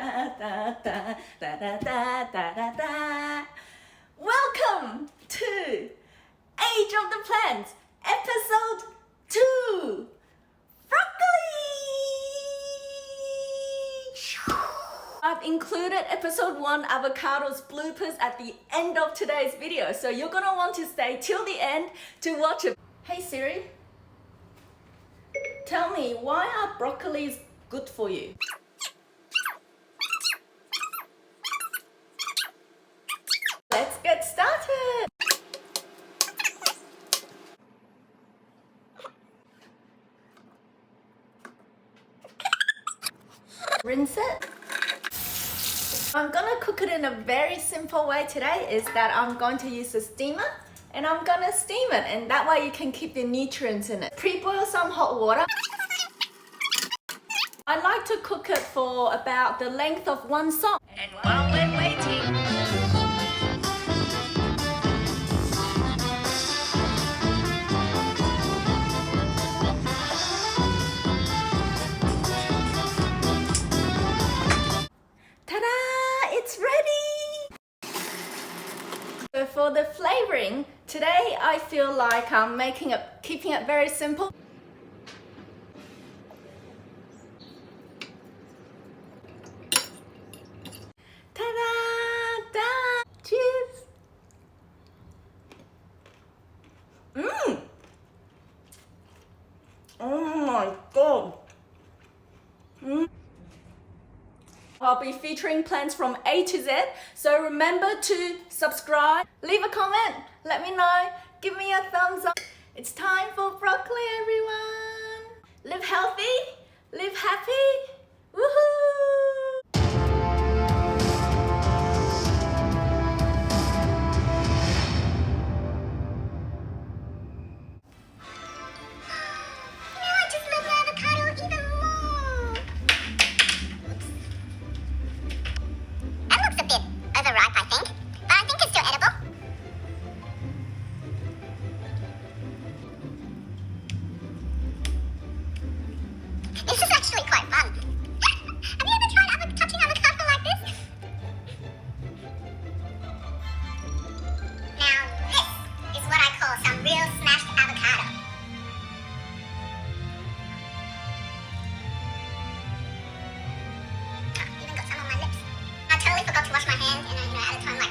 Welcome to Age of the Plants, episode 2. Broccoli! I've included episode 1 avocados bloopers at the end of today's video, so you're gonna want to stay till the end to watch it. Hey Siri, tell me, why are broccolis good for you? Let's get started! Rinse it. I'm gonna cook it in a very simple way today, is that I'm going to use a steamer and I'm gonna steam it, and that way you can keep the nutrients in it. Pre-boil some hot water. I like to cook it for about the length of one song. And while we're waiting, it's ready! So for the flavoring, today I feel like I'm keeping it very simple. Ta-da! Cheers! Oh my god! I'll be featuring plants from A to Z, so remember to subscribe, leave a comment, let me know, give me a thumbs up. It's time for broccoli, everyone! Live healthy, live happy, woohoo! This is actually quite fun. Have you ever tried touching avocado like this? Now, this is what I call some real smashed avocado. Oh, even got some on my lips. I totally forgot to wash my hands and at a time like